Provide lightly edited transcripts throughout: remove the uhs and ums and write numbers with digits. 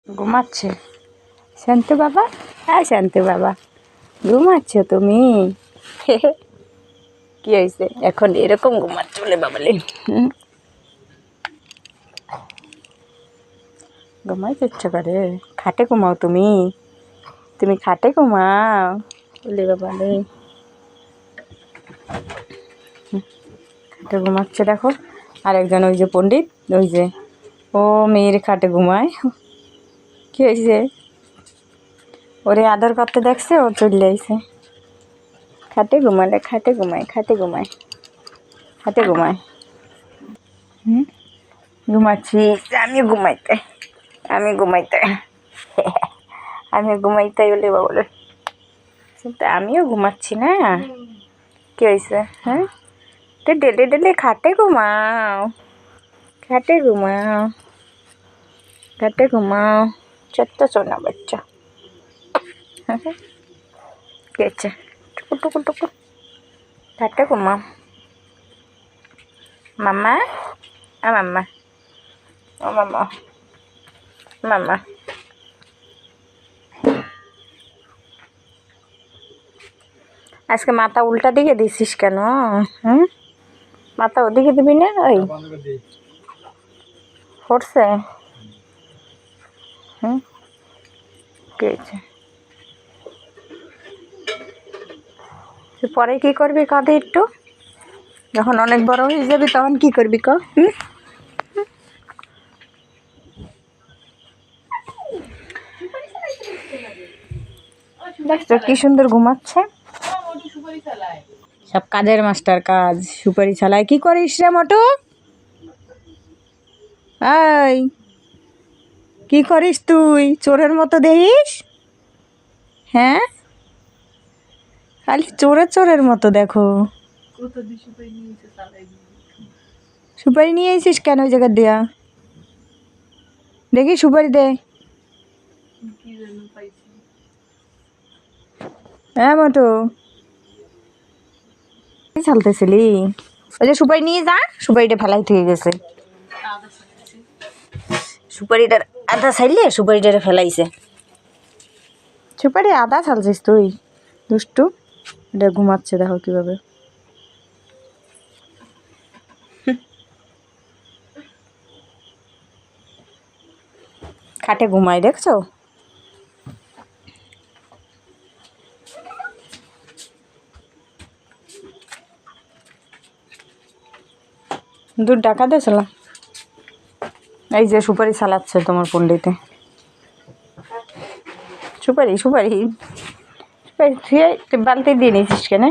ঘুমাচ্ছে শান্তু বাবা। হ্যাঁ শান্তু বাবা, ঘুমাচ্ছ তুমি? কি হয়েছে এখন এরকম ঘুমাচ্ছ বলে বাবালে? ঘুমাইতে ইচ্ছে করে? খাটে ঘুমাও তুমি? তুমি খাটে ঘুমাও বলে বাবালে? খাটে ঘুমাচ্ছে দেখো। আর একজন ওই যে পণ্ডিত, ওই যে ও মেয়ের খাটে ঘুমায়। কি হয়েছে? ওরে আদর করতে দেখছে, ও চলে আইছে। খাটে ঘুমালে, খাটে ঘুমায়, খাটে ঘুমায়, খাটে ঘুমায়। ঘুমাচ্ছি, আমিও ঘুমাইতে, আমি ঘুমাইতে, আমি ঘুমাইতে বলে বলে। কিন্তু আমিও ঘুমাচ্ছি না। কি হয়েছে? হ্যাঁ, তো ডেলে ডেলে খাটে ঘুমাও, খাটে ঘুমাও, খাটে ঘুমাও। ছোট্ট সোনা বাচ্চা। কি হচ্ছে? টুকু টুকু টুকু, খাটে ঘুমাও। মাম্মা, মাম্মা, ও মাম্মা, মাম্মা। আজকে মাথা উল্টা দিকে দিছিস কেন? হুম, মাথা ওদিকে দিবি না? ওই পড়ছে। হুম, কি হয়েছে? তুই পরে কি করবি কাঁধে একটু, যখন অনেক বড় হয়ে যাবি তখন কি করবি ক? দেখছো কি সুন্দর ঘুমাচ্ছে। সব কাজের মাস্টার কাজ, সুপারি চালায়। কি করিস রে মোটু? এই কি করিস তুই? চোরের মতো দেখিস? হ্যাঁ, খালি চোরের চোরের মতো দেখো। সুপারি নিয়ে এসিস কেন ওই জায়গা দিয়া? দেখি সুপারি দে। হ্যাঁ মোটু, চালতেছিলি? ওই যে সুপারি নিয়ে যা, সুপারিটা ফেলাই থেকে গেছে। সুপারিটার আধা ছাইলে সুপারিটারে ফেলাইছে। সুপারি আধা ছালছিস তুই, দুষ্টু। এটা ঘুমাচ্ছে দেখো কিভাবে। খাটে ঘুমাই দেখছো? দুধ ডাকা দিয়েছিলাম। এই যে সুপারি চালাচ্ছে তোমার পণ্ডিতে। সুপারি সুপারি সুপারি তুই বালতি দিয়ে নিয়েছিস কেন?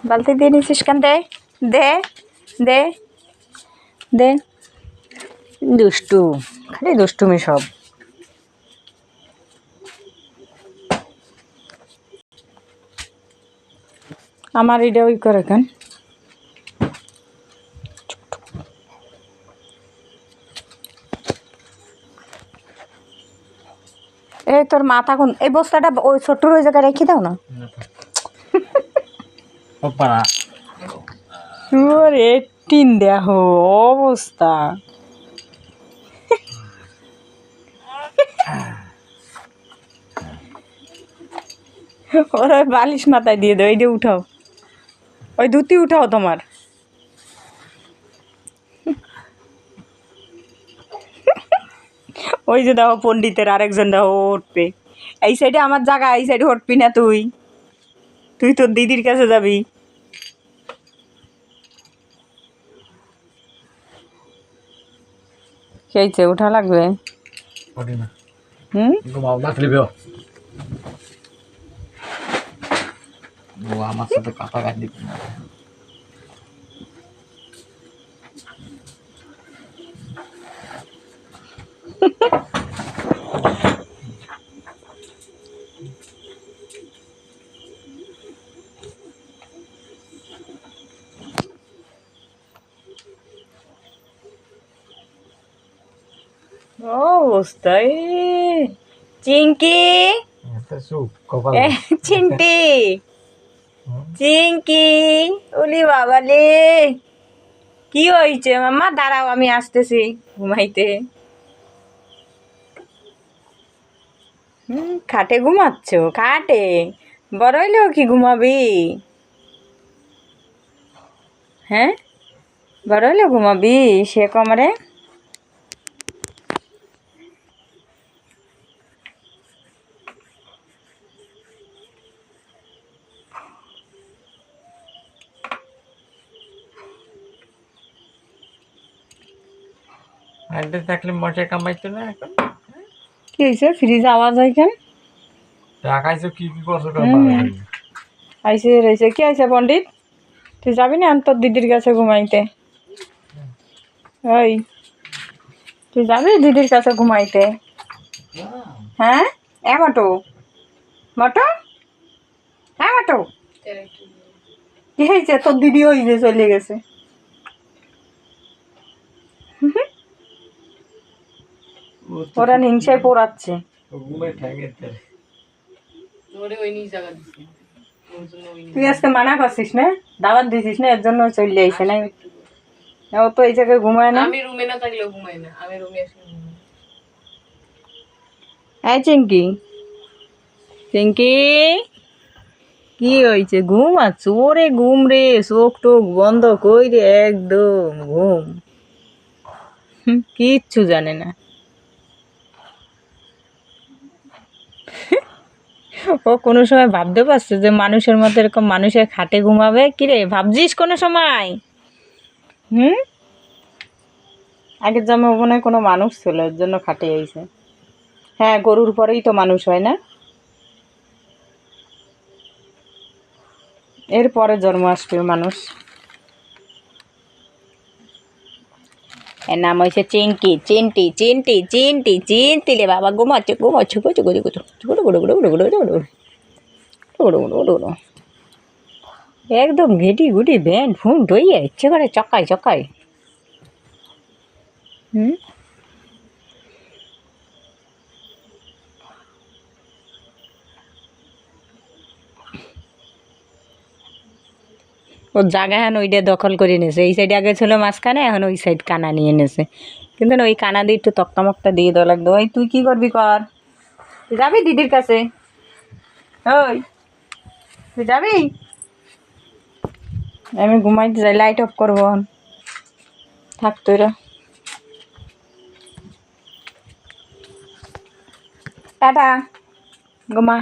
বালতি দিয়ে নিয়েছিস কেন? দে দে দে দে। দুষ্টু, খালি দুষ্টুমি সব। আমার এটা ওই করে কেন? এই তোর মাথা কোন? এই বস্তাটা ওই ছোট্টর ওই জায়গায় রেখে দাও না। ওরে টিন দেহ অবস্থা। ওরা বালিশ মাথায় দিয়ে দাও, এইটা উঠাও, ওই ধুতি উঠাও তোমার। ওই যে দেখো পণ্ডিতের আরেকজন দেখো উঠবে। এই সাইডে আমার জায়গা, এই সাইডে উঠবি না তুই, তুই তোর দিদির কাছে যাবি। খেয়েছে, উঠা লাগবে। হুম, আমার সাথে কথা কাটি। অবস্থা চিঙ্কি, চিন্টি, চিঙ্কি, ওলি বাবালে কি হয়েছে? মাম্মা দাঁড়াও, আমি আসতেছি ঘুমাইতে। খাটে ঘুমাচ্ছ? খাটে বড় হইলেও কি ঘুমাবি? হ্যাঁ, বড় হইলেও ঘুমাবি? সে কমরে আড্ডে থাকলে মশা কামাইতো না এখন। কি হয়েছে? ফ্রিজ আওয়াজ হয় কেন? টাকাইছো কি কি করছো আইসে রয়েছে। কি হয়েছে পণ্ডিত? তুই যাবি না তোর দিদির কাছে ঘুমাইতে? ওই, তুই যাবি দিদির কাছে ঘুমাইতে? হ্যাঁ, মটো মটো, হ্যাঁ মটো, কি হয়েছে? তোর দিদি ওই যে চলে গেছে। ওরা হিংসায় পোড়াচ্ছে। তুই আজকে মানা করছিস না, দাওয়াত দিছিস না, এর জন্য চলে আইসে না। ও তো এই জায়গায় ঘুমায় না। আমি রুমে না থাকলেও ঘুমাই না, আমি রুমে আসলে ঘুমাই। এই চিঙ্কি, চিঙ্কি, কি হয়েছে? ঘুমাচ্ছ? ওরে ঘুম রে, চোখ টোক বন্ধ কইরে একদম ঘুম। কিচ্ছু জানে না। ও কোনো সময় ভাবতে পারছে যে মানুষের মতো এরকম মানুষের খাটে ঘুমাবে? কিরে, ভাবছিস কোনো সময়? আগের জন্মে মনে হয় কোনো মানুষ ছিল, এর জন্য খাটে আইছে। হ্যাঁ, গরুর পরেই তো মানুষ হয় না? এর পরে জন্ম আসবে মানুষ। এর নাম হয়েছে চিঙ্কি, চিন্টি, চিন্টি, চিন্টি, চিন্তি রে বাবা। ঘুমাচ্ছে ঘুমাচ্ছে, গুচু গুচু গুচু গুড়ু গুড়ু গুড়ু গুড়ু গুড়ু গুড়ু গুড়ু গুড়ু গুড়ু। একদম ঘেটি ঘুটি ভ্যান ফুন ডইয়ে ইচ্ছে করে চকায় চকায়। ওর জায়গা এখন ওইটা দখল করে নিয়েছে। এই সাইডে আগে ছিল মাঝখানে, এখন ওই সাইড কানা নিয়ে নিয়েছে। কিন্তু না, ওই কানা দিয়ে একটু তক্তা মক্তা দিয়ে দেওয়া লাগতো। ওই তুই কি করবি কর, তুই যাবি দিদির কাছে? ওই, তুই যাবি? আমি ঘুমাইতে যাই, লাইট অফ করবো। থাক তোরা, টাটা, ঘুমা।